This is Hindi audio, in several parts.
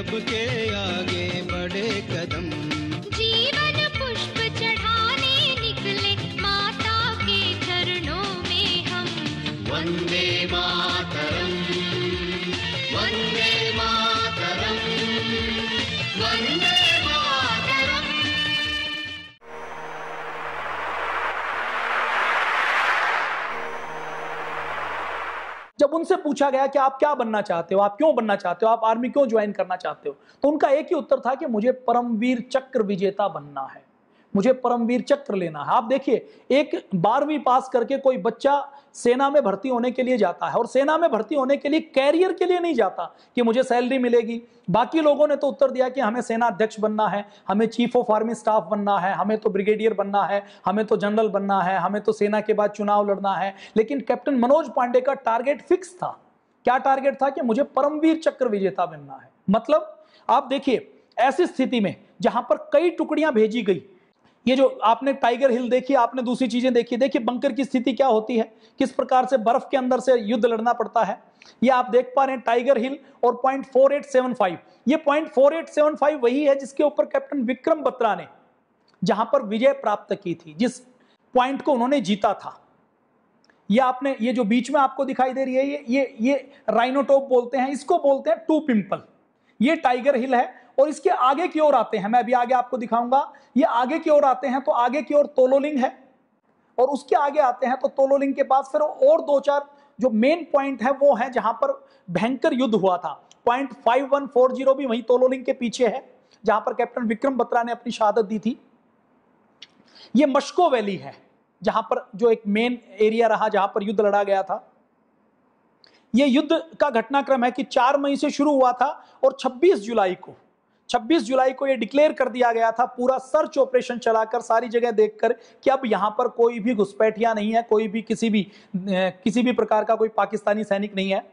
सबके आगे बढ़े कदम। जीवन पुष्प चढ़ाने निकले माता के चरणों में हम। वंदे मातरम, वंदे मातरम, वंदे मातरम। जब उनसे पूछा गया कि आप क्या बनना चाहते हो, आप क्यों बनना चाहते हो, आप आर्मी क्यों ज्वाइन करना चाहते हो, तो उनका एक ही उत्तर था कि मुझे परमवीर चक्र विजेता बनना है, मुझे परमवीर चक्र लेना है। आप देखिए, एक 12वीं पास करके कोई बच्चा सेना में भर्ती होने के लिए जाता है, और सेना में भर्ती होने के लिए कैरियर के लिए नहीं जाता कि मुझे सैलरी मिलेगी। बाकी लोगों ने तो उत्तर दिया कि हमें सेना अध्यक्ष बनना है, हमें चीफ ऑफ आर्मी स्टाफ बनना है, हमें तो ब्रिगेडियर बनना है, हमें तो जनरल बनना है, हमें तो सेना के बाद चुनाव लड़ना है। लेकिन कैप्टन मनोज पांडे का टारगेट फिक्स था। क्या टारगेट था? कि मुझे परमवीर चक्र विजेता बनना है। मतलब आप देखिए, ऐसी स्थिति में जहां पर कई टुकड़ियां भेजी गई, ये जो आपने टाइगर हिल देखी, आपने दूसरी चीजें देखी, देखिए बंकर की स्थिति क्या होती है, किस प्रकार से बर्फ के अंदर से युद्ध लड़ना पड़ता है। ये आप देख पा रहे हैं टाइगर हिल और .4875, ये .4875 वही है जिसके ऊपर कैप्टन विक्रम बत्रा ने जहां पर विजय प्राप्त की थी, जिस पॉइंट को उन्होंने जीता था। ये आपने, ये जो बीच में आपको दिखाई दे रही है, ये राइनोटोप बोलते हैं, इसको बोलते हैं टू पिंपल। ये टाइगर हिल है, और इसके आगे की ओर आते हैं, मैं अभी आगे आपको दिखाऊंगा, ये आगे की ओर आते हैं तो आगे की ओर तोलोलिंग है, और उसके आगे आते हैं तो तोलोलिंग के पास फिर और 2-4 जो मेन पॉइंट है वो है जहां पर भयंकर युद्ध हुआ था। .5140 भी वही तोलोलिंग के पीछे है, जहां पर कैप्टन विक्रम बत्रा ने अपनी शहादत दी थी। ये मस्को वैली है, जहां पर जो एक मेन एरिया रहा जहां पर युद्ध लड़ा गया था। यह युद्ध का घटनाक्रम है कि 4 मई से शुरू हुआ था, और 26 जुलाई को यह डिक्लेयर कर दिया गया था, पूरा सर्च ऑपरेशन चलाकर, सारी जगह देखकर, कि अब यहां पर कोई भी घुसपैठिया नहीं है, कोई भी किसी भी प्रकार का कोई पाकिस्तानी सैनिक नहीं है।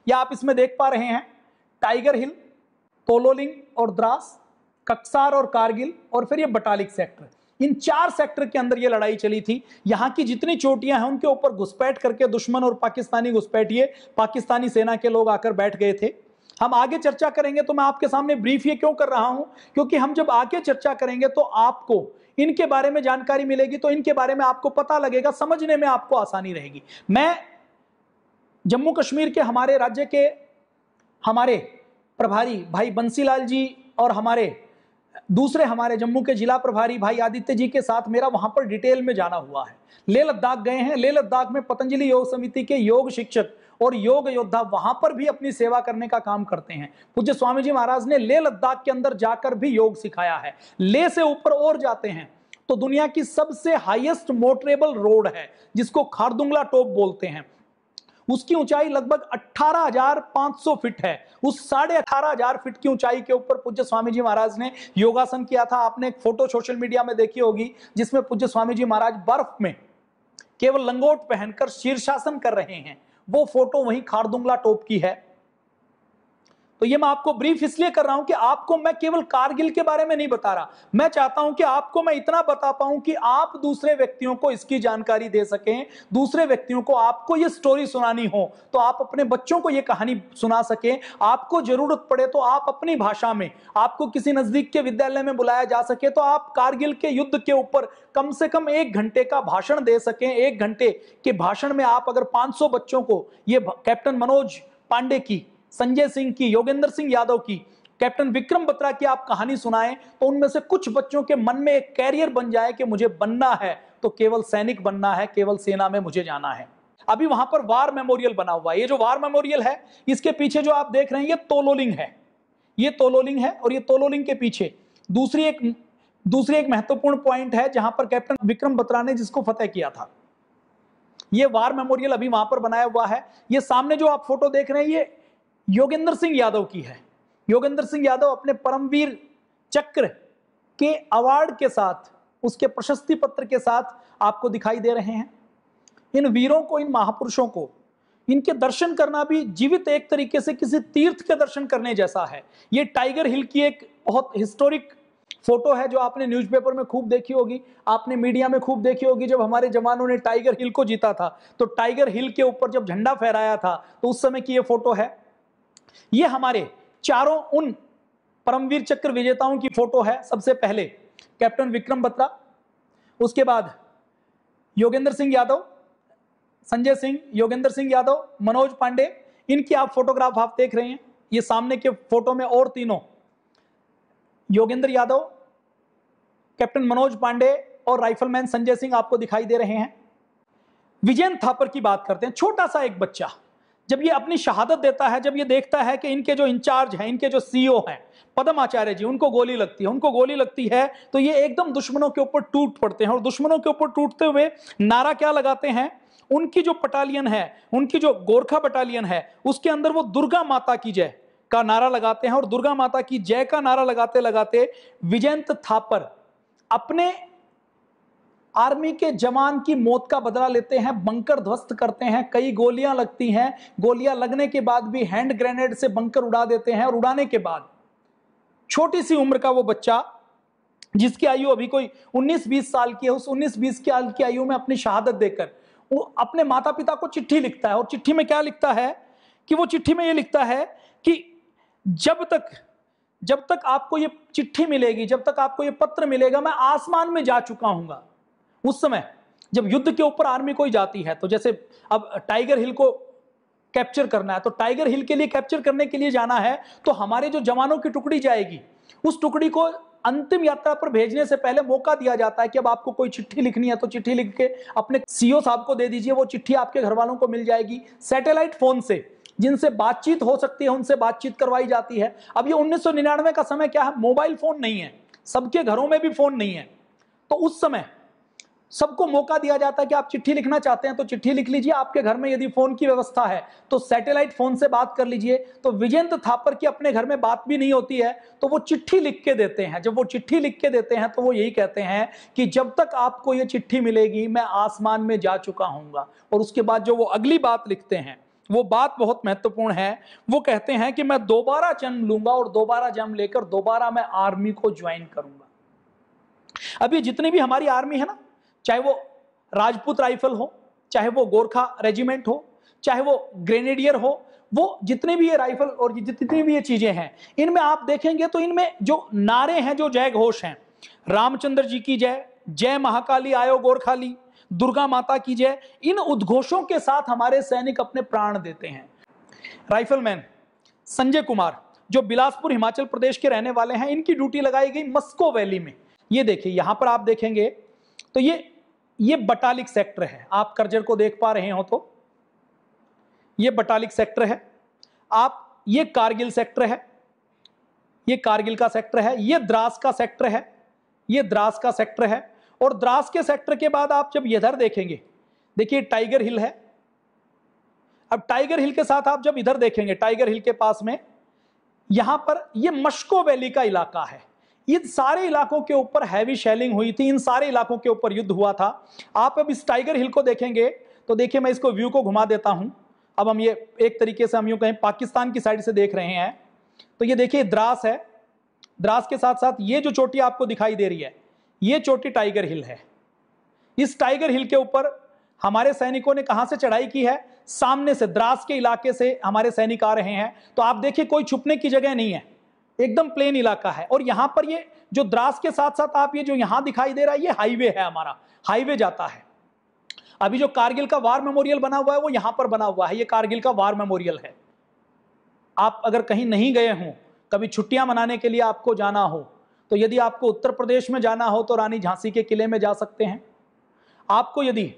या आप इसमें देख पा रहे हैं टाइगर हिल, तोलोलिंग और द्रास, कक्सार और कारगिल, और फिर ये बटालिक सेक्टर। इन 4 सेक्टर के अंदर ये लड़ाई चली थी। यहां की जितनी चोटियां हैं उनके ऊपर घुसपैठ करके दुश्मन और पाकिस्तानी घुसपैठिए, पाकिस्तानी सेना के लोग आकर बैठ गए थे। हम आगे चर्चा करेंगे, तो मैं आपके सामने ब्रीफ ये क्यों कर रहा हूं, क्योंकि हम जब आगे चर्चा करेंगे तो आपको इनके बारे में जानकारी मिलेगी, तो इनके बारे में आपको पता लगेगा, समझने में आपको आसानी रहेगी। मैं जम्मू कश्मीर के हमारे राज्य के हमारे प्रभारी भाई बंसीलाल जी और दूसरे हमारे जम्मू के जिला प्रभारी भाई आदित्य जी के साथ मेरा वहां पर डिटेल में जाना हुआ है। लेह लद्दाख गए हैं। लेह लद्दाख में पतंजलि योग समिति के योग शिक्षक और योग योद्धा वहां पर भी अपनी सेवा करने का काम करते हैं। पूज्य स्वामी जी महाराज ने लेह लद्दाख के अंदर जाकर भी योग सिखाया है। लेह से ऊपर और जाते हैं तो दुनिया की सबसे हाईएस्ट मोटरेबल रोड है, जिसको खारदुंगला टॉप बोलते हैं। उसकी ऊंचाई लगभग 18,500 फीट है। उस 18,500 फीट की ऊंचाई के ऊपर पूज्य स्वामी जी महाराज ने योगासन किया था। आपने एक फोटो सोशल मीडिया में देखी होगी, जिसमें पूज्य स्वामी जी महाराज बर्फ में केवल लंगोट पहनकर शीर्षासन कर रहे हैं। वो फोटो वहीं खारदुंगला टॉप की है। तो ये मैं आपको ब्रीफ इसलिए कर रहा हूं कि आपको मैं केवल कारगिल के बारे में नहीं बता रहा, मैं चाहता हूं कि आपको मैं इतना बता पाऊं कि आप दूसरे व्यक्तियों को इसकी जानकारी दे सकें। दूसरे व्यक्तियों को आपको ये स्टोरी सुनानी हो तो आप अपने बच्चों को ये कहानी सुना सकें। आपको जरूरत पड़े तो आप अपनी भाषा में, आपको किसी नजदीक के विद्यालय में बुलाया जा सके तो आप कारगिल के युद्ध के ऊपर कम से कम 1 घंटे का भाषण दे सकें। 1 घंटे के भाषण में आप अगर 500 बच्चों को ये कैप्टन मनोज पांडे की, संजय सिंह की, योगेंद्र सिंह यादव की, कैप्टन विक्रम बत्रा की आप कहानी सुनाएं तो उनमें से कुछ बच्चों के मन में एक कैरियर बन जाए कि मुझे बनना है तो केवल सैनिक बनना है, केवल सेना में मुझे जाना है। अभी वहां पर वार मेमोरियल बना हुआ है। ये जो वार मेमोरियल है, इसके पीछे जो आप देख रहे हैं ये तोलोलिंग है। ये तोलोलिंग है और ये तोलोलिंग के पीछे दूसरी एक महत्वपूर्ण पॉइंट है जहां पर कैप्टन विक्रम बत्रा ने जिसको फतेह किया था। ये वार मेमोरियल अभी वहां पर बनाया हुआ है। ये सामने जो आप फोटो देख रहे हैं ये योगेंद्र सिंह यादव की है। योगेंद्र सिंह यादव अपने परमवीर चक्र के अवार्ड के साथ, उसके प्रशस्ति पत्र के साथ आपको दिखाई दे रहे हैं। इन वीरों को, इन महापुरुषों को, इनके दर्शन करना भी जीवित एक तरीके से किसी तीर्थ के दर्शन करने जैसा है। ये टाइगर हिल की एक बहुत हिस्टोरिक फोटो है जो आपने न्यूज़पेपर में खूब देखी होगी, आपने मीडिया में खूब देखी होगी। जब हमारे जवानों ने टाइगर हिल को जीता था तो टाइगर हिल के ऊपर जब झंडा फहराया था तो उस समय की ये फोटो है। ये हमारे चारों उन परमवीर चक्र विजेताओं की फोटो है। सबसे पहले कैप्टन विक्रम बत्रा, उसके बाद योगेंद्र सिंह यादव, संजय सिंह, योगेंद्र सिंह यादव, मनोज पांडे, इनकी आप फोटोग्राफ आप देख रहे हैं। ये सामने के फोटो में और तीनों, योगेंद्र यादव, कैप्टन मनोज पांडे और राइफलमैन संजय सिंह आपको दिखाई दे रहे हैं। विजेंद्र थापर की बात करते हैं। छोटा सा एक बच्चा जब ये अपनी शहादत देता है, जब ये देखता है कि इनके जो इंचार्ज हैं, इनके जो सीईओ हैं पदम आचार्य जी, उनको गोली लगती है तो ये एकदम दुश्मनों के ऊपर टूट पड़ते हैं। और दुश्मनों के ऊपर टूटते हुए नारा क्या लगाते हैं, उनकी जो बटालियन है, उनकी जो गोरखा बटालियन है, उसके अंदर वो दुर्गा माता की जय का नारा लगाते हैं। और दुर्गा माता की जय का नारा लगाते लगाते विजेंद्र थापर अपने आर्मी के जवान की मौत का बदला लेते हैं, बंकर ध्वस्त करते हैं। कई गोलियां लगती हैं, गोलियां लगने के बाद भी हैंड ग्रेनेड से बंकर उड़ा देते हैं। और उड़ाने के बाद छोटी सी उम्र का वो बच्चा, जिसकी आयु अभी कोई 19-20 साल की है, उस 19-20 साल की आयु में अपनी शहादत देकर वो अपने माता पिता को चिट्ठी लिखता है। और चिट्ठी में क्या लिखता है कि वो चिट्ठी में ये लिखता है कि जब तक आपको ये चिट्ठी मिलेगी, जब तक आपको ये पत्र मिलेगा, मैं आसमान में जा चुका हूंगा। उस समय जब युद्ध के ऊपर आर्मी कोई जाती है, तो जैसे अब टाइगर हिल को कैप्चर करना है, तो टाइगर हिल के लिए कैप्चर करने के लिए जाना है, तो हमारे जो जवानों की टुकड़ी जाएगी, उस टुकड़ी को अंतिम यात्रा पर भेजने से पहले मौका दिया जाता है कि अब आपको कोई चिट्ठी लिखनी है तो चिट्ठी लिख के अपने सीईओ साहब को दे दीजिए। वो चिट्ठी आपके घर वालों को मिल जाएगी। सैटेलाइट फोन से जिनसे बातचीत हो सकती है उनसे बातचीत करवाई जाती है। अब ये 1999 का समय क्या है, मोबाइल फोन नहीं है, सबके घरों में भी फोन नहीं है, तो उस समय सबको मौका दिया जाता है कि आप चिट्ठी लिखना चाहते हैं तो चिट्ठी लिख लीजिए। आपके घर में यदि फोन की व्यवस्था है तो सैटेलाइट फोन से बात कर लीजिए। तो विजेंद्र थापर की अपने घर में बात भी नहीं होती है, तो वो चिट्ठी लिख के देते हैं। जब वो चिट्ठी लिख के देते हैं तो वो यही कहते हैं कि जब तक आपको ये चिट्ठी मिलेगी मैं आसमान में जा चुका हूंगा। और उसके बाद जो वो अगली बात लिखते हैं, वो बात बहुत महत्वपूर्ण है। वो कहते हैं कि मैं दोबारा जन्म लूंगा और दोबारा जन्म लेकर दोबारा मैं आर्मी को ज्वाइन करूंगा। अभी जितनी भी हमारी आर्मी है ना, चाहे वो राजपूत राइफल हो, चाहे वो गोरखा रेजिमेंट हो, चाहे वो ग्रेनेडियर हो, वो जितने भी ये राइफल और जितनी भी ये चीजें हैं, इनमें आप देखेंगे तो इनमें जो नारे हैं, जो जय घोष हैं, रामचंद्र जी की जय, जय महाकाली आयो गोरखाली, दुर्गा माता की जय, इन उद्घोषों के साथ हमारे सैनिक अपने प्राण देते हैं। राइफलमैन संजय कुमार जो बिलासपुर हिमाचल प्रदेश के रहने वाले हैं, इनकी ड्यूटी लगाई गई मस्को वैली में। ये देखिए यहां पर आप देखेंगे तो ये बटालिक सेक्टर है। आप कर्जर को देख पा रहे हो तो ये बटालिक सेक्टर है। आप ये कारगिल सेक्टर है, ये कारगिल का सेक्टर है, ये द्रास का सेक्टर है, ये द्रास का सेक्टर है। और द्रास के सेक्टर के बाद आप जब इधर देखेंगे, देखिए टाइगर हिल है। अब टाइगर हिल के साथ आप जब इधर देखेंगे, टाइगर हिल के पास में यहां पर ये मस्को वैली का इलाका है। इन सारे इलाकों के ऊपर हैवी शेलिंग हुई थी, इन सारे इलाकों के ऊपर युद्ध हुआ था। आप अब इस टाइगर हिल को देखेंगे तो देखिए मैं इसको व्यू को घुमा देता हूं। अब हम ये एक तरीके से हम यूं कहें पाकिस्तान की साइड से देख रहे हैं। तो ये देखिए द्रास है, द्रास के साथ साथ ये जो चोटी आपको दिखाई दे रही है, ये चोटी टाइगर हिल है। इस टाइगर हिल के ऊपर हमारे सैनिकों ने कहां से चढ़ाई की है, सामने से द्रास के इलाके से हमारे सैनिक आ रहे हैं। तो आप देखिए कोई छुपने की जगह नहीं है, एकदम प्लेन इलाका है। और यहां पर ये जो द्रास के साथ साथ आप ये जो यहां दिखाई दे रहा है, ये हाईवे है, हमारा हाईवे जाता है। अभी जो कारगिल का वार मेमोरियल बना हुआ है वो यहां पर बना हुआ है, ये कारगिल का वार मेमोरियल है। आप अगर कहीं नहीं गए हों, कभी छुट्टियां मनाने के लिए आपको जाना हो, तो यदि आपको उत्तर प्रदेश में जाना हो तो रानी झांसी के किले में जा सकते हैं। आपको यदि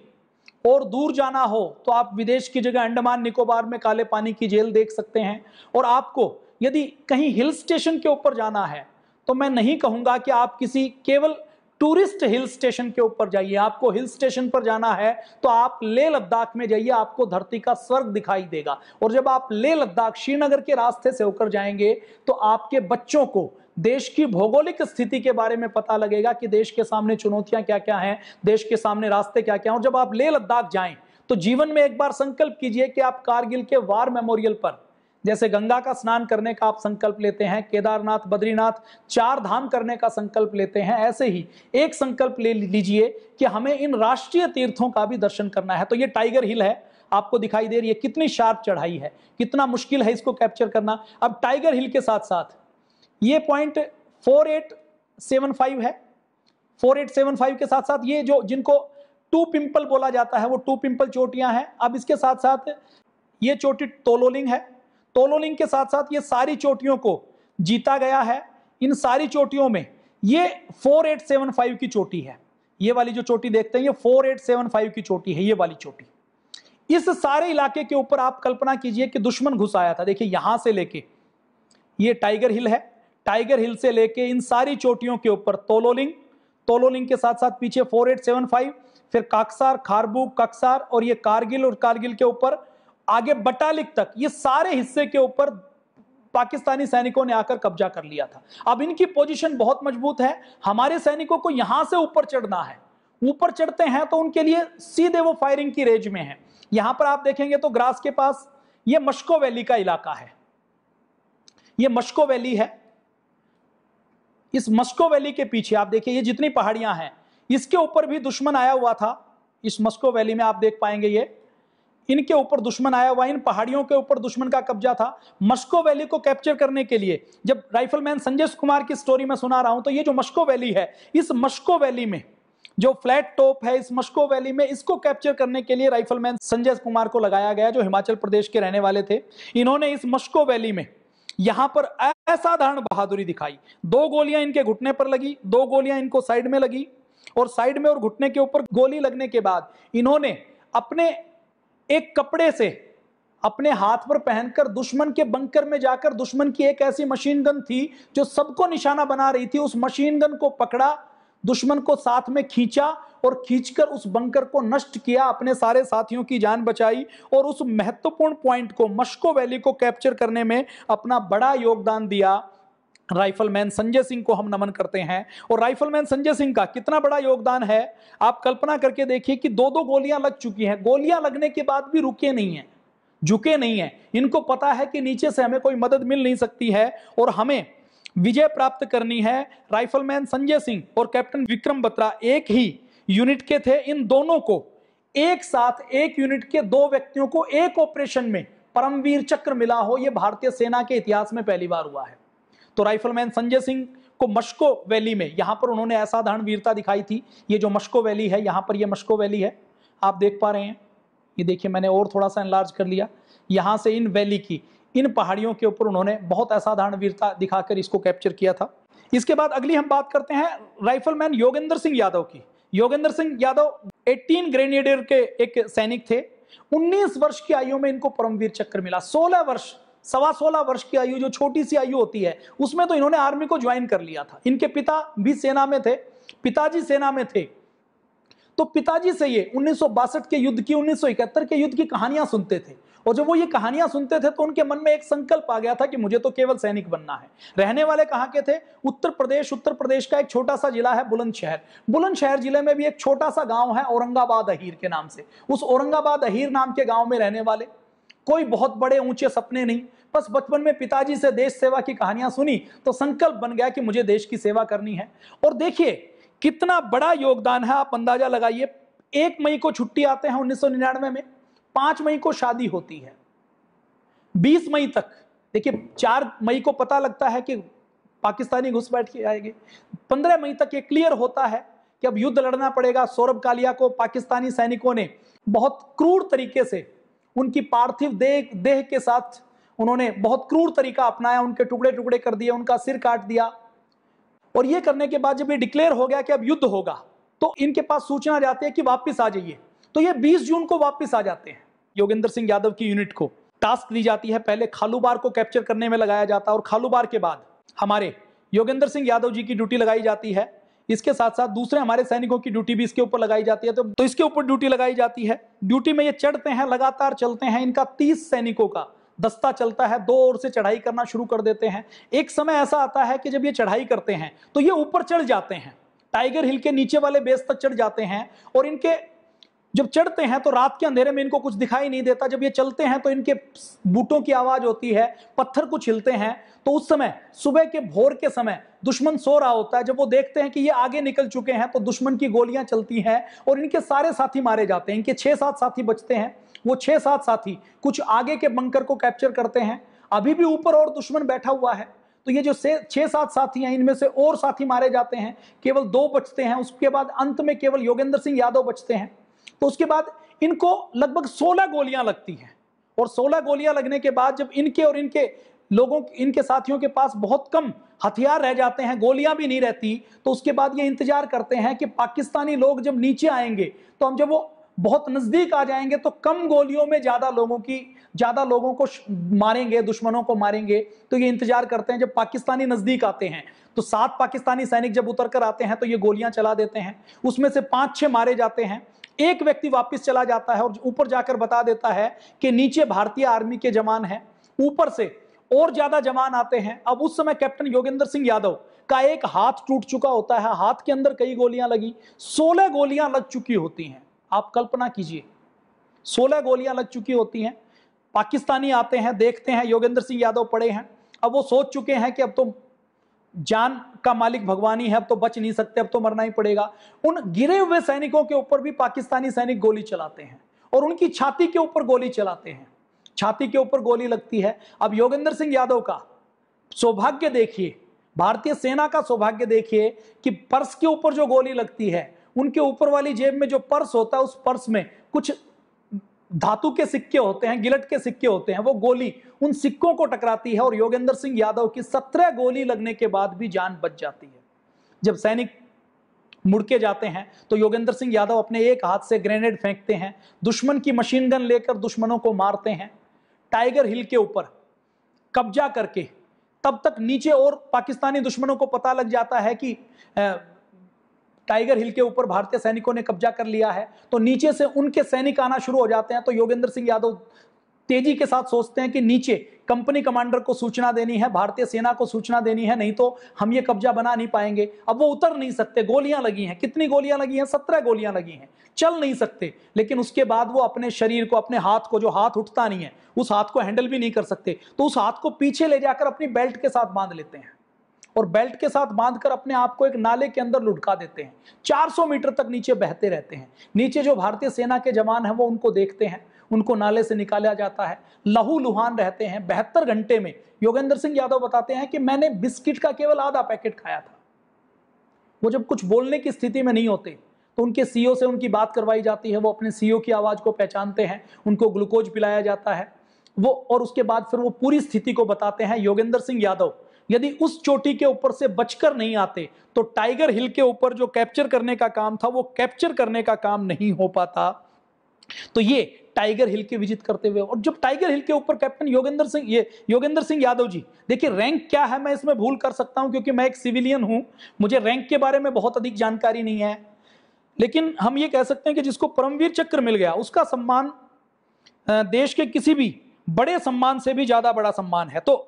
और दूर जाना हो तो आप विदेश की जगह अंडमान निकोबार में काले पानी की झील देख सकते हैं। और आपको यदि कहीं हिल स्टेशन के ऊपर जाना है तो मैं नहीं कहूंगा कि आप किसी केवल टूरिस्ट हिल स्टेशन के ऊपर जाइए। आपको हिल स्टेशन पर जाना है तो आप लेह लद्दाख में जाइए, आपको धरती का स्वर्ग दिखाई देगा। और जब आप लेह लद्दाख श्रीनगर के रास्ते से होकर जाएंगे तो आपके बच्चों को देश की भौगोलिक स्थिति के बारे में पता लगेगा कि देश के सामने चुनौतियां क्या क्या हैं, देश के सामने रास्ते क्या क्या हैं। और जब आप लेह लद्दाख जाएं तो जीवन में एक बार संकल्प कीजिए कि आप कारगिल के वार मेमोरियल पर, जैसे गंगा का स्नान करने का आप संकल्प लेते हैं, केदारनाथ बद्रीनाथ 4 धाम करने का संकल्प लेते हैं, ऐसे ही एक संकल्प ले लीजिए कि हमें इन राष्ट्रीय तीर्थों का भी दर्शन करना है। तो ये टाइगर हिल है, आपको दिखाई दे रही है, कितनी शार्प चढ़ाई है, कितना मुश्किल है इसको कैप्चर करना। अब टाइगर हिल के साथ साथ ये पॉइंट 4875 है। 4875 के साथ साथ ये जो जिनको टू पिंपल बोला जाता है वो टू पिंपल चोटियां हैं। अब इसके साथ साथ ये चोटी तोलोलिंग है। तोलोलिंग के साथ साथ ये सारी चोटियों को जीता गया है। इन सारी चोटियों में ये 4875 की चोटी है। ये वाली जो चोटी देखते हैं ये 4875 की चोटी है, ये वाली चोटी। इस सारे इलाके के ऊपर आप कल्पना कीजिए कि दुश्मन घुस आया था। देखिए यहां से लेके ये टाइगर हिल है, टाइगर हिल से लेके इन सारी चोटियों के ऊपर तोलोलिंग, तोलोलिंग के साथ साथ पीछे 4875, फिर काकसार, खारबुक, कक्सार और ये कारगिल, और कारगिल के ऊपर आगे बटालिक तक, ये सारे हिस्से के ऊपर पाकिस्तानी सैनिकों ने आकर कब्जा कर लिया था। अब इनकी पोजीशन बहुत मजबूत है। हमारे सैनिकों को यहां से ऊपर चढ़ना है। ऊपर चढ़ते हैं तो उनके लिए सीधे वो फायरिंग की रेंज में है। यहां पर आप देखेंगे तो ग्रास के पास ये मश्को वैली का इलाका है। ये मश्को वैली है। इस मस्को वैली के पीछे आप देखिए ये जितनी पहाड़ियां हैं इसके ऊपर भी दुश्मन आया हुआ था। इस मस्को वैली में आप देख पाएंगे ये इनके ऊपर दुश्मन आया हुआ, इन पहाड़ियों के ऊपर दुश्मन का कब्जा था। मस्को वैली को कैप्चर करने के लिए जब राइफलमैन संजय कुमार की स्टोरी में सुना रहा हूं तो ये जो मस्को वैली है, इस मस्को वैली में जो फ्लैट टॉप है, इस मस्को वैली में इसको कैप्चर करने के लिए राइफलमैन संजय कुमार को लगाया गया, जो हिमाचल प्रदेश के रहने वाले थे। इन्होंने इस मस्को वैली में यहां पर असाधारण बहादुरी दिखाई। 2 गोलियां इनके घुटने पर लगी, 2 गोलियां इनको साइड में लगी, और साइड में और घुटने के ऊपर गोली लगने के बाद इन्होंने अपने एक कपड़े से अपने हाथ पर पहनकर दुश्मन के बंकर में जाकर, दुश्मन की एक ऐसी मशीन गन थी जो सबको निशाना बना रही थी, उस मशीन गन को पकड़ा, दुश्मन को साथ में खींचा और खींचकर उस बंकर को नष्ट किया, अपने सारे साथियों की जान बचाई और उस महत्वपूर्ण पॉइंट को, मस्को वैली को कैप्चर करने में अपना बड़ा योगदान दिया। राइफलमैन संजय सिंह को हम नमन करते हैं। और राइफलमैन संजय सिंह का कितना बड़ा योगदान है आप कल्पना करके देखिए कि 2-2 गोलियां लग चुकी हैं। गोलियां लगने के बाद भी रुके नहीं हैं, झुके नहीं हैं। इनको पता है कि नीचे से हमें कोई मदद मिल नहीं सकती है और हमें विजय प्राप्त करनी है। राइफलमैन संजय सिंह और कैप्टन विक्रम बत्रा एक ही यूनिट के थे। इन दोनों को एक साथ, एक यूनिट के 2 व्यक्तियों को एक ऑपरेशन में परमवीर चक्र मिला हो, यह भारतीय सेना के इतिहास में पहली बार हुआ है। तो राइफलमैन संजय सिंह को मस्को वैली में यहां पर उन्होंने असाधारण वीरता दिखाई थी। ये जो मस्को वैली है, यहां पर ये मस्को वैली है, आप देख पा रहे हैं। ये देखिए मैंने और थोड़ा सा एनलार्ज कर लिया। यहां से इन वैली की, इन पहाड़ियों के ऊपर उन्होंने बहुत असाधारण वीरता दिखाकर इसको कैप्चर किया था। इसके बाद अगली हम बात करते हैं राइफलमैन योगेंद्र सिंह यादव की। योगेंद्र सिंह यादव 18 ग्रेनेडियर के एक सैनिक थे। 19 वर्ष की आयु में इनको परमवीर चक्र मिला। 16 वर्ष, 16.25 वर्ष की आयु, जो छोटी सी आयु होती है, उसमें तो इन्होंने आर्मी को ज्वाइन कर लिया था। इनके पिता भी सेना में थे, पिताजी सेना में थे, तो पिताजी से ये 1962 के युद्ध की, 1971 के युद्ध की कहानियां सुनते थे। और जब वो ये कहानियां सुनते थे तो उनके मन में एक संकल्प आ गया था कि मुझे तो केवल सैनिक बनना है। रहने वाले कहां के थे? उत्तर प्रदेश। उत्तर प्रदेश का एक छोटा सा जिला है बुलंदशहर। बुलंदशहर जिले में भी एक छोटा सा गांव है औरंगाबाद अहीर के नाम से। उस औरंगाबाद अहीर नाम के गांव में रहने वाले, कोई बहुत बड़े ऊंचे सपने नहीं, बस बचपन में पिताजी से देश सेवा की कहानियां सुनी तो संकल्प बन गया कि मुझे देश की सेवा करनी है। और देखिए कितना बड़ा योगदान है, आप अंदाजा लगाइए। 1 मई को छुट्टी आते हैं 1999 में, 5 मई को शादी होती है, 20 मई तक, देखिए 4 मई को पता लगता है कि पाकिस्तानी घुसपैठ की आएगी, 15 मई तक ये क्लियर होता है कि अब युद्ध लड़ना पड़ेगा। सौरभ कालिया को पाकिस्तानी सैनिकों ने बहुत क्रूर तरीके से, उनकी पार्थिव देह के साथ उन्होंने बहुत क्रूर तरीका अपनाया, उनके टुकड़े टुकड़े कर दिए, उनका सिर काट दिया। और ये करने के बाद जब ये डिक्लेयर हो गया कि अब युद्ध होगा तो इनके पास सूचना जाती है कि वापस आ जाइए। तो ये 20 जून को वापस आ जाते हैं। योगेंद्र सिंह यादव की यूनिट को टास्क दी जाती है, पहले खालूबार को कैप्चर करने में लगाया जाता है और खालूबार के बाद हमारे योगेंद्र सिंह यादव जी की ड्यूटी लगाई जाती है। इसके साथ साथ दूसरे हमारे सैनिकों की ड्यूटी भी इसके ऊपर लगाई जाती है। तो इसके ऊपर ड्यूटी लगाई जाती है। ड्यूटी में ये चढ़ते हैं, लगातार चलते हैं। इनका 30 सैनिकों का दस्ता चलता है, 2 ओर से चढ़ाई करना शुरू कर देते हैं। एक समय ऐसा आता है कि जब ये चढ़ाई करते हैं तो ये ऊपर चढ़ जाते हैं, टाइगर हिल के नीचे वाले बेस तक चढ़ जाते हैं। और इनके जब चढ़ते हैं तो रात के अंधेरे में इनको कुछ दिखाई नहीं देता। जब ये चलते हैं तो इनके बूटों की आवाज होती है, पत्थर कुछ हिलते हैं। तो उस समय सुबह के भोर के समय दुश्मन सो रहा होता है। जब वो देखते हैं कि ये आगे निकल चुके हैं तो दुश्मन की गोलियां चलती हैं और इनके सारे साथी मारे जाते हैं। इनके 6-7 साथी बचते हैं। वो 6-7 साथी कुछ आगे के बंकर को कैप्चर करते हैं। अभी भी ऊपर और दुश्मन बैठा हुआ है। तो ये जो 6-7 साथी हैं, इनमें से और साथी मारे जाते हैं, केवल 2 बचते हैं। उसके बाद अंत में केवल योगेंद्र सिंह यादव बचते हैं। तो उसके बाद इनको लगभग 16 गोलियां लगती हैं, और 16 गोलियां लगने के बाद जब इनके और इनके लोगों, इनके साथियों के पास बहुत कम हथियार रह जाते हैं, गोलियां भी नहीं रहती, तो उसके बाद ये इंतजार करते हैं कि पाकिस्तानी लोग जब नीचे आएंगे, तो हम जब वो बहुत नजदीक आ जाएंगे तो कम गोलियों में ज्यादा लोगों को मारेंगे, दुश्मनों को मारेंगे। तो ये इंतजार करते हैं जब पाकिस्तानी नजदीक आते हैं, तो 7 पाकिस्तानी सैनिक जब उतर कर आते हैं तो ये गोलियां चला देते हैं। उसमें से 5-6 मारे जाते हैं। एक व्यक्ति वापस चला जाता है और ऊपर जाकर बता देता है कि नीचे भारतीय आर्मी के जवान हैं। ऊपर से और ज्यादा जवान आते हैं। अब उस समय कैप्टन योगेंद्र सिंह यादव का एक हाथ टूट चुका होता है, हाथ के अंदर कई गोलियां लगी, 16 गोलियां लग चुकी होती हैं। आप कल्पना कीजिए, 16 गोलियां लग चुकी होती हैं। पाकिस्तानी आते हैं, देखते हैं योगेंद्र सिंह यादव पड़े हैं। अब वो सोच चुके हैं कि अब तो जान का मालिक भगवान ही है, अब तो बच नहीं सकते, अब तो मरना ही पड़ेगा। उन गिरे हुए सैनिकों के ऊपर भी पाकिस्तानी सैनिक गोली चलाते हैं और उनकी छाती के ऊपर गोली चलाते हैं। छाती के ऊपर गोली लगती है। अब योगेंद्र सिंह यादव का सौभाग्य देखिए, भारतीय सेना का सौभाग्य देखिए कि पर्स के ऊपर जो गोली लगती है, उनके ऊपर वाली जेब में जो पर्स होता है, उस पर्स में कुछ धातु के सिक्के होते हैं, गिलट के सिक्के होते हैं। वो गोली उन सिक्कों को टकराती है और योगेंद्र सिंह यादव की 17 गोली लगने के बाद भी जान बच जाती है। जब सैनिक मुड़ के जाते हैं तो योगेंद्र सिंह यादव अपने एक हाथ से ग्रेनेड फेंकते हैं, दुश्मन की मशीन गन लेकर दुश्मनों को मारते हैं। टाइगर हिल के ऊपर कब्जा करके, तब तक नीचे और पाकिस्तानी दुश्मनों को पता लग जाता है कि टाइगर हिल के ऊपर भारतीय सैनिकों ने कब्जा कर लिया है, तो नीचे से उनके सैनिक आना शुरू हो जाते हैं। तो योगेंद्र सिंह यादव तेजी के साथ सोचते हैं कि नीचे कंपनी कमांडर को सूचना देनी है, भारतीय सेना को सूचना देनी है, नहीं तो हम ये कब्जा बना नहीं पाएंगे। अब वो उतर नहीं सकते, गोलियां लगी हैं। कितनी गोलियां लगी हैं? 17 गोलियां लगी हैं। चल नहीं सकते, लेकिन उसके बाद वो अपने शरीर को, अपने हाथ को, जो हाथ उठता नहीं है, उस हाथ को हैंडल भी नहीं कर सकते, तो उस हाथ को पीछे ले जाकर अपनी बेल्ट के साथ बांध लेते हैं और बेल्ट के साथ बांधकर अपने आप को एक नाले के अंदर लुढ़का देते हैं। 400 मीटर तक नीचे बहते रहते हैं। नीचे जो भारतीय सेना के जवान हैं वो उनको देखते हैं, उनको नाले से निकाला जाता है। लहूलुहान रहते हैं। 72 घंटे में योगेंद्र सिंह यादव बताते हैं कि मैंने बिस्किट का केवल आधा पैकेट खाया था। वो जब कुछ बोलने की स्थिति में नहीं होते तो उनके सीईओ से उनकी बात करवाई जाती है। वो अपने सीईओ की आवाज को पहचानते हैं, उनको ग्लूकोज पिलाया जाता है वो, और उसके बाद फिर वो पूरी स्थिति को बताते हैं। योगेंद्र सिंह यादव यदि उस चोटी के ऊपर से बचकर नहीं आते तो टाइगर हिल के ऊपर जो कैप्चर करने का काम था, वो कैप्चर करने का काम नहीं हो पाता। तो ये टाइगर हिल के विजिट करते हुए, और जब टाइगर हिल के ऊपर कैप्टन योगेंद्र सिंह यादव जी, देखिए रैंक क्या है मैं इसमें भूल कर सकता हूं क्योंकि मैं एक सिविलियन हूं, मुझे रैंक के बारे में बहुत अधिक जानकारी नहीं है, लेकिन हम ये कह सकते हैं कि जिसको परमवीर चक्र मिल गया उसका सम्मान देश के किसी भी बड़े सम्मान से भी ज्यादा बड़ा सम्मान है। तो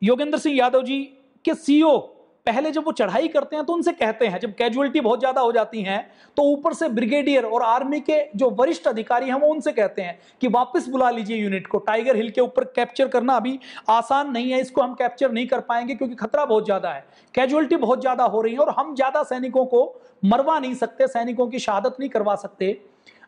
योगेंद्र सिंह यादव जी के सीईओ पहले जब वो चढ़ाई करते हैं तो उनसे कहते हैं, जब कैजुअलिटी बहुत ज्यादा हो जाती हैं तो ऊपर से ब्रिगेडियर और आर्मी के जो वरिष्ठ अधिकारी हैं वो उनसे कहते हैं कि वापस बुला लीजिए यूनिट को, टाइगर हिल के ऊपर कैप्चर करना अभी आसान नहीं है, इसको हम कैप्चर नहीं कर पाएंगे क्योंकि खतरा बहुत ज्यादा है, कैजुअलिटी बहुत ज्यादा हो रही है और हम ज्यादा सैनिकों को मरवा नहीं सकते, सैनिकों की शहादत नहीं करवा सकते।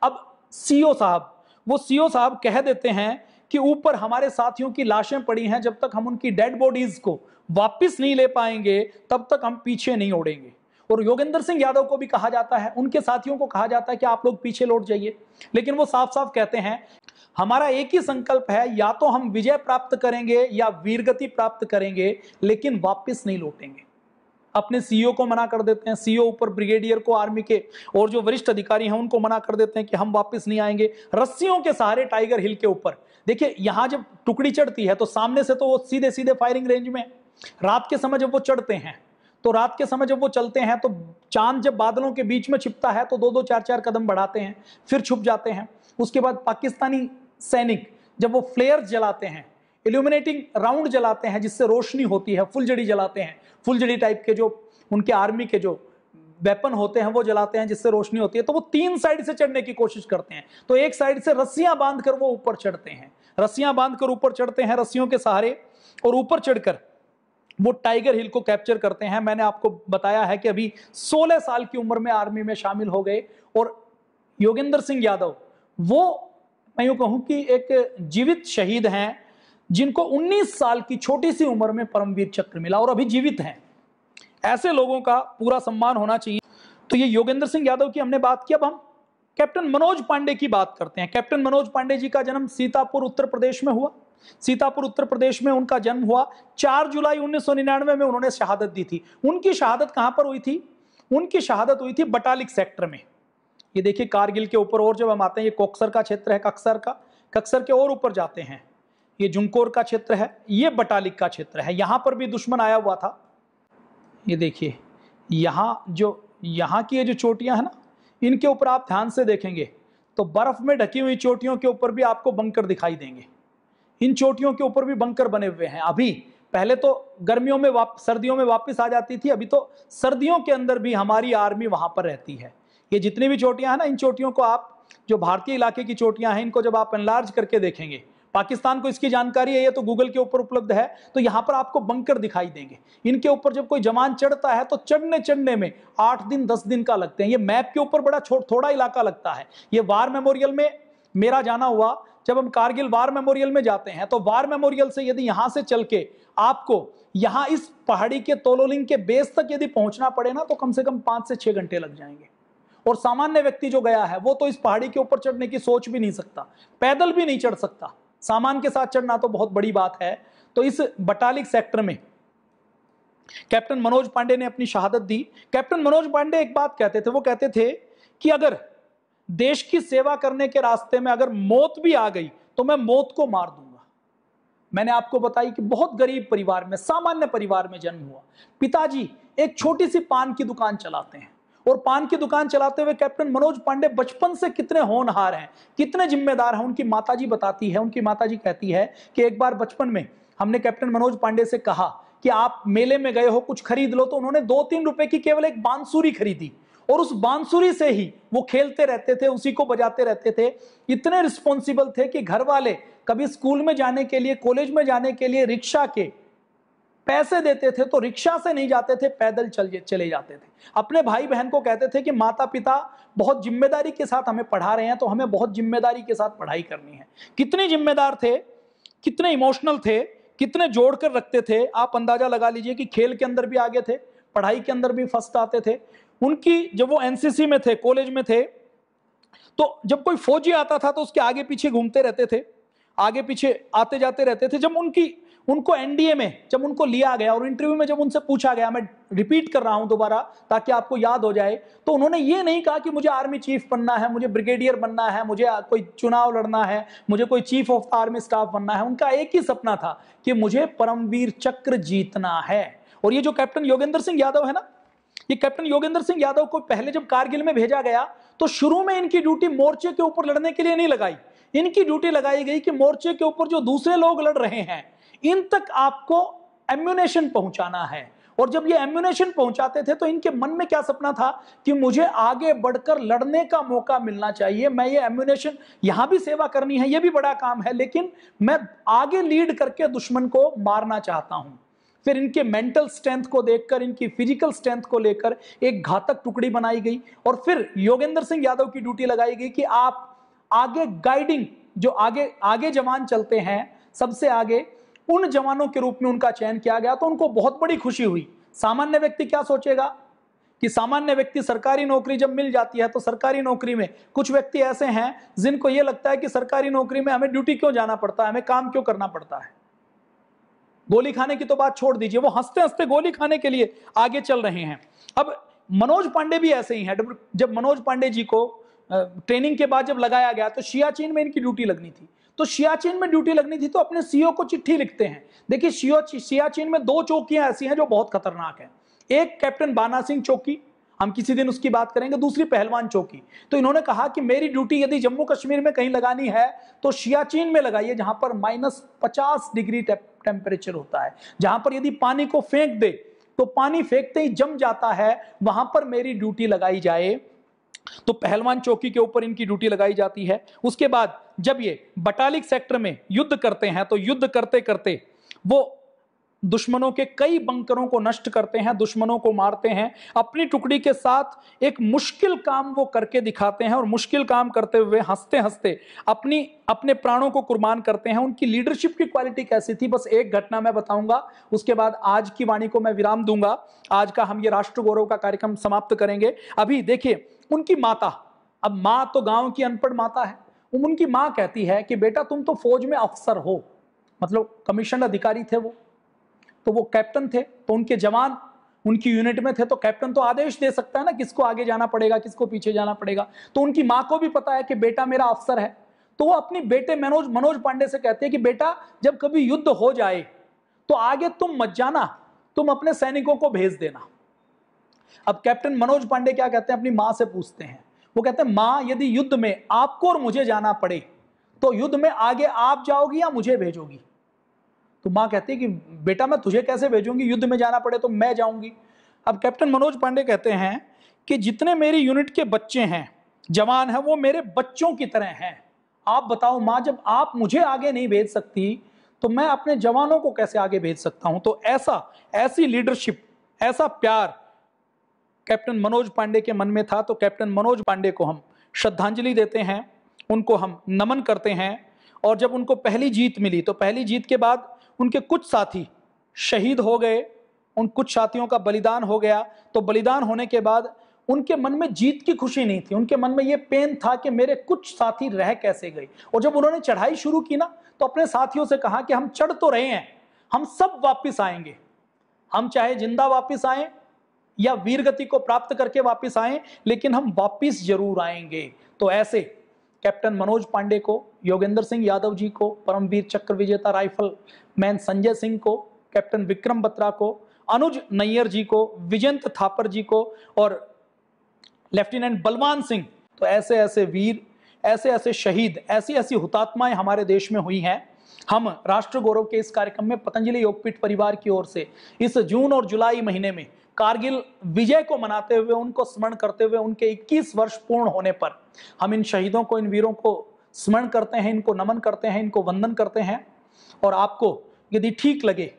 अब सीईओ साहब कह देते हैं कि ऊपर हमारे साथियों की लाशें पड़ी हैं, जब तक हम उनकी डेड बॉडीज को वापस नहीं ले पाएंगे तब तक हम पीछे नहीं उड़ेंगे। और योगेंद्र सिंह यादव को भी कहा जाता है, उनके साथियों को कहा जाता है कि आप लोग पीछे लौट जाइए, लेकिन वो साफ साफ कहते हैं हमारा एक ही संकल्प है, या तो हम विजय प्राप्त करेंगे या वीरगति प्राप्त करेंगे, लेकिन वापस नहीं लौटेंगे। अपने सीईओ को मना कर देते हैं, सीईओ ऊपर ब्रिगेडियर को, आर्मी के और जो वरिष्ठ अधिकारी हैं उनको मना कर देते हैं कि हम वापस नहीं आएंगे। रस्सियों के सहारे टाइगर हिल के ऊपर, देखिए यहां जब टुकड़ी चढ़ती है तो सामने से तो वो सीधे सीधे फायरिंग रेंज में, रात के समय जब वो चढ़ते हैं तो रात के समय जब वो चलते हैं तो चांद जब बादलों के बीच में छिपता है तो 2-2 4-4 कदम बढ़ाते हैं, फिर छुप जाते हैं। उसके बाद पाकिस्तानी सैनिक जब वो फ्लेयर जलाते हैं, इल्यूमिनेटिंग राउंड जलाते हैं जिससे रोशनी होती है, फुलझड़ी जलाते हैं, फुलझड़ी टाइप के जो उनके आर्मी के जो वेपन होते हैं वो जलाते हैं जिससे रोशनी होती है, तो वो 3 साइड से चढ़ने की कोशिश करते हैं। तो एक साइड से रस्सियां बांधकर वो ऊपर चढ़ते हैं, रस्सियां बांधकर ऊपर चढ़ते हैं रस्सियों के सहारे, और ऊपर चढ़कर वो टाइगर हिल को कैप्चर करते हैं। मैंने आपको बताया है कि अभी 16 साल की उम्र में आर्मी में शामिल हो गए, और योगेंद्र सिंह यादव वो मैं यूं कहूं कि एक जीवित शहीद हैं जिनको 19 साल की छोटी सी उम्र में परमवीर चक्र मिला और अभी जीवित हैं। ऐसे लोगों का पूरा सम्मान होना चाहिए। तो ये योगेंद्र सिंह यादव की हमने बात की। अब हम कैप्टन मनोज पांडे की बात करते हैं। कैप्टन मनोज पांडे जी का जन्म सीतापुर उत्तर प्रदेश में हुआ। सीतापुर उत्तर प्रदेश में उनका जन्म हुआ। 4 जुलाई 1999 में उन्होंने शहादत दी थी। उनकी शहादत कहां पर हुई थी? उनकी शहादत हुई थी बटालिक सेक्टर में। ये देखिए कारगिल के ऊपर, और जब हम आते हैं, ये कोक्सर का क्षेत्र है, कक्सर के और ऊपर जाते हैं, ये जुमकोर का क्षेत्र है, ये बटालिक का क्षेत्र है। यहां पर भी दुश्मन आया हुआ था। ये देखिए यहाँ की ये जो चोटियां है ना, इनके ऊपर आप ध्यान से देखेंगे तो बर्फ में ढकी हुई चोटियों के ऊपर भी आपको बंकर दिखाई देंगे। इन चोटियों के ऊपर भी बंकर बने हुए हैं। अभी पहले तो गर्मियों में सर्दियों में वापस आ जाती थी, अभी तो सर्दियों के अंदर भी हमारी आर्मी वहां पर रहती है। ये जितनी भी चोटियां हैं ना, इन चोटियों को आप, जो भारतीय इलाके की चोटियां हैं, इनको जब आप एनलार्ज करके देखेंगे, पाकिस्तान को इसकी जानकारी है, ये तो गूगल के ऊपर उपलब्ध है, तो यहां पर आपको बंकर दिखाई देंगे। इनके ऊपर जब कोई जवान चढ़ता है तो चढ़ने में 8 दिन 10 दिन का लगते हैं। ये मैप के ऊपर बड़ा थोड़ा इलाका लगता है। ये वार मेमोरियल में मेरा जाना हुआ, जब हम कारगिल वार मेमोरियल में जाते हैं तो वार मेमोरियल से यदि यहां से चल के आपको यहां इस पहाड़ी के तोलोलिंग के बेस तक यदि पहुंचना पड़े ना, तो कम से कम 5 से 6 घंटे लग जाएंगे। और सामान्य व्यक्ति जो गया है वो तो इस पहाड़ी के ऊपर चढ़ने की सोच भी नहीं सकता, पैदल भी नहीं चढ़ सकता, सामान के साथ चढ़ना तो बहुत बड़ी बात है। तो इस बटालिक सेक्टर में कैप्टन मनोज पांडे ने अपनी शहादत दी। कैप्टन मनोज पांडे एक बात कहते थे, वो कहते थे कि अगर देश की सेवा करने के रास्ते में अगर मौत भी आ गई तो मैं मौत को मार दूंगा। मैंने आपको बताई कि बहुत गरीब परिवार में, सामान्य परिवार में जन्म हुआ। पिताजी एक छोटी सी पान की दुकान चलाते हैं, और पान की दुकान चलाते हुए कैप्टन मनोज पांडे बचपन से कितने होनहार हैं, कितने जिम्मेदार हैं। उनकी माताजी बताती है, उनकी माताजी कहती है कि एक बार बचपन में हमने कैप्टन मनोज पांडे से कहा कि आप मेले में गए हो, कुछ खरीद लो, तो उन्होंने 2-3 रुपए की केवल एक बांसुरी खरीदी, और उस बांसुरी से ही वो खेलते रहते थे, उसी को बजाते रहते थे। इतने रिस्पॉन्सिबल थे कि घर वाले कभी स्कूल में जाने के लिए, कॉलेज में जाने के लिए रिक्शा के पैसे देते थे तो रिक्शा से नहीं जाते थे, पैदल चले जाते थे। अपने भाई बहन को कहते थे कि माता पिता बहुत जिम्मेदारी के साथ हमें पढ़ा रहे हैं, तो हमें बहुत जिम्मेदारी के साथ पढ़ाई करनी है। कितने जिम्मेदार थे, कितने इमोशनल थे, कितने जोड़ कर रखते थे। आप अंदाजा लगा लीजिए कि खेल के अंदर भी आगे थे, पढ़ाई के अंदर भी फर्स्ट आते थे। उनकी जब वो एनसीसी में थे, कॉलेज में थे, तो जब कोई फौजी आता था तो उसके आगे पीछे घूमते रहते थे, आगे पीछे आते जाते रहते थे। जब उनको एनडीए में जब उनको लिया गया और इंटरव्यू में जब उनसे पूछा गया, मैं रिपीट कर रहा हूं दोबारा ताकि आपको याद हो जाए, तो उन्होंने ये नहीं कहा कि मुझे आर्मी चीफ बनना है, मुझे ब्रिगेडियर बनना है, मुझे कोई चुनाव लड़ना है, मुझे कोई चीफ ऑफ आर्मी स्टाफ बनना है। उनका एक ही सपना था कि मुझे परमवीर चक्र जीतना है। और ये जो कैप्टन योगेंद्र सिंह यादव है ना, ये कैप्टन योगेंद्र सिंह यादव को पहले जब कारगिल में भेजा गया तो शुरू में इनकी ड्यूटी मोर्चे के ऊपर लड़ने के लिए नहीं लगाई। इनकी ड्यूटी लगाई गई कि मोर्चे के ऊपर जो दूसरे लोग लड़ रहे हैं इन तक आपको एम्यूनेशन पहुंचाना है। और जब ये एम्यूनेशन पहुंचाते थे तो इनके मन में क्या सपना था कि मुझे आगे बढ़कर लड़ने का मौका मिलना चाहिए, मैं ये एम्यूनेशन, यहां भी सेवा करनी है, ये भी बड़ा काम है, लेकिन मैं आगे लीड करके दुश्मन को मारना चाहता हूं। फिर इनके मेंटल स्ट्रेंथ को देखकर, इनकी फिजिकल स्ट्रेंथ को लेकर एक घातक टुकड़ी बनाई गई। और फिर योगेंद्र सिंह यादव की ड्यूटी लगाई गई कि आप आगे गाइडिंग, जो आगे जवान चलते हैं सबसे आगे, उन जवानों के रूप में उनका चयन किया गया। तो उनको बहुत बड़ी खुशी हुई। सामान्य व्यक्ति क्या सोचेगा कि सामान्य व्यक्ति, सरकारी नौकरी जब मिल जाती है तो सरकारी नौकरी में कुछ व्यक्ति ऐसे हैं जिनको यह लगता है कि सरकारी नौकरी में हमें ड्यूटी क्यों जाना पड़ता है, हमें काम क्यों करना पड़ता है। गोली खाने की तो बात छोड़ दीजिए, वो हंसते हंसते गोली खाने के लिए आगे चल रहे हैं। अब मनोज पांडे भी ऐसे ही हैं। जब मनोज पांडे जी को ट्रेनिंग के बाद जब लगाया गया तो सियाचिन में इनकी ड्यूटी लगनी थी। तो सियाचिन में ड्यूटी लगनी थी तो अपने सीओ को चिट्ठी लिखते हैं। देखिए सियाचिन में 2 चौकियां ऐसी हैं जो बहुत खतरनाक हैं। एक कैप्टन बाना सिंह चौकी, हम किसी दिन उसकी बात करेंगे, दूसरी पहलवान चौकी। तो इन्होंने कहा कि मेरी ड्यूटी यदि जम्मू कश्मीर में कहीं लगानी है तो सियाचिन में लगाइए, जहां पर -50 डिग्री टेम्परेचर होता है, जहां पर यदि पानी को फेंक दे तो पानी फेंकते ही जम जाता है, वहां पर मेरी ड्यूटी लगाई जाए। तो पहलवान चौकी के ऊपर इनकी ड्यूटी लगाई जाती है। उसके बाद जब ये बटालिक सेक्टर में युद्ध करते हैं तो युद्ध करते करते वो दुश्मनों के कई बंकरों को नष्ट करते हैं, दुश्मनों को मारते हैं, अपनी टुकड़ी के साथ एक मुश्किल काम वो करके दिखाते हैं और मुश्किल काम करते हुए हंसते हंसते अपने प्राणों को कुर्बान करते हैं। उनकी लीडरशिप की क्वालिटी कैसी थी, बस एक घटना मैं बताऊंगा, उसके बाद आज की वाणी को मैं विराम दूंगा। आज का हम ये राष्ट्र गौरव का कार्यक्रम समाप्त करेंगे। अभी देखिए उनकी माता, अब माँ तो गांव की अनपढ़ माता है, उनकी माँ कहती है कि बेटा तुम तो फौज में अफसर हो, मतलब कमीशन अधिकारी थे वो, तो वो कैप्टन थे, तो उनके जवान उनकी यूनिट में थे, तो कैप्टन तो आदेश दे सकता है ना किसको आगे जाना पड़ेगा किसको पीछे जाना पड़ेगा। तो उनकी माँ को भी पता है कि बेटा मेरा अफसर है, तो वो अपनी बेटे मनोज पांडे से कहते हैं कि बेटा जब कभी युद्ध हो जाए तो आगे तुम मत जाना, तुम अपने सैनिकों को भेज देना। अब कैप्टन मनोज पांडे क्या कहते हैं, अपनी माँ से पूछते हैं, वो कहते हैं माँ यदि युद्ध में आपको और मुझे जाना पड़े तो युद्ध में आगे आप जाओगी या मुझे भेजोगी। तो माँ कहती है कि बेटा मैं तुझे कैसे भेजूंगी, युद्ध में जाना पड़े तो मैं जाऊंगी। अब कैप्टन मनोज पांडे कहते हैं कि जितने मेरी यूनिट के बच्चे हैं, जवान हैं, वो मेरे बच्चों की तरह हैं। आप बताओ माँ, जब आप मुझे आगे नहीं भेज सकती तो मैं अपने जवानों को कैसे आगे भेज सकता हूं। तो ऐसी लीडरशिप, ऐसा प्यार कैप्टन मनोज पांडे के मन में था। तो कैप्टन मनोज पांडे को हम श्रद्धांजलि देते हैं, उनको हम नमन करते हैं। और जब उनको पहली जीत मिली तो पहली जीत के बाद उनके कुछ साथी शहीद हो गए, उन कुछ साथियों का बलिदान हो गया। तो बलिदान होने के बाद उनके मन में जीत की खुशी नहीं थी, उनके मन में ये पेन था कि मेरे कुछ साथी रह कैसे गए। और जब उन्होंने चढ़ाई शुरू की ना, तो अपने साथियों से कहा कि हम चढ़ तो रहे हैं, हम सब वापिस आएंगे, हम चाहे जिंदा वापिस आए या वीरगति को प्राप्त करके वापिस आए, लेकिन हम वापिस जरूर आएंगे। तो ऐसे कैप्टन मनोज पांडे को, योगेंद्र सिंह यादव जी को, परमवीर चक्र विजेता राइफल मैन संजय सिंह को, कैप्टन विक्रम बत्रा को, अनुज नैयर जी को, विजयंत थापर जी को और लेफ्टिनेंट बलवान सिंह, तो ऐसे ऐसे वीर, ऐसे ऐसे शहीद, ऐसी ऐसी हुतात्माएं हमारे देश में हुई हैं। हम राष्ट्र गौरव के इस कार्यक्रम में पतंजलि योगपीठ परिवार की ओर से इस जून और जुलाई महीने में कारगिल विजय को मनाते हुए, उनको स्मरण करते हुए, उनके 21 वर्ष पूर्ण होने पर हम इन शहीदों को, इन वीरों को स्मरण करते हैं, इनको नमन करते हैं, इनको वंदन करते हैं। और आपको यदि ठीक लगे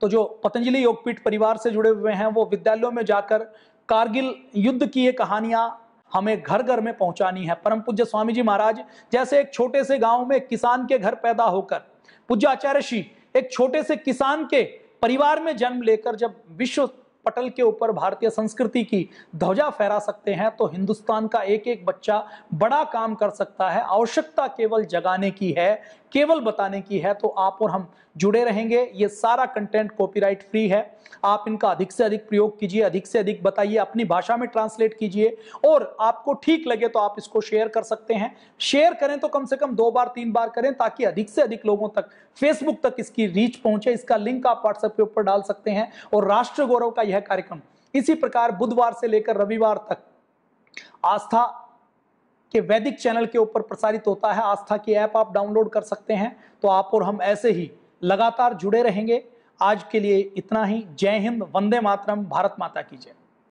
तो जो पतंजलि योगपीठ परिवार से जुड़े हुए हैं वो विद्यालयों में जाकर कारगिल युद्ध की ये कहानियां हमें घर घर में पहुंचानी है। परम पूज्य स्वामी जी महाराज जैसे एक छोटे से गांव में किसान के घर पैदा होकर, पूज्य आचार्य श्री एक छोटे से किसान के परिवार में जन्म लेकर जब विश्व पटल के ऊपर भारतीय संस्कृति की ध्वजा फहरा सकते हैं, तो हिंदुस्तान का एक एक बच्चा बड़ा काम कर सकता है। आवश्यकता केवल जगाने की है, केवल बताने की है। तो आप और हम जुड़े रहेंगे। ये सारा कंटेंट कॉपीराइट फ्री है, आप इनका अधिक से अधिक प्रयोग कीजिए, अधिक से अधिक बताइए, अपनी भाषा में ट्रांसलेट कीजिए। और आपको ठीक लगे तो आप इसको शेयर कर सकते हैं। शेयर करें तो कम से कम 2 बार 3 बार करें, ताकि अधिक से अधिक लोगों तक, फेसबुक तक इसकी रीच पहुंचे। इसका लिंक आप व्हाट्सएप के ऊपर डाल सकते हैं। और राष्ट्र गौरव का यह कार्यक्रम इसी प्रकार बुधवार से लेकर रविवार तक आस्था के वैदिक चैनल के ऊपर प्रसारित होता है। आस्था की ऐप आप डाउनलोड कर सकते हैं। तो आप और हम ऐसे ही लगातार जुड़े रहेंगे। आज के लिए इतना ही। जय हिंद, वंदे मातरम, भारत माता की जय।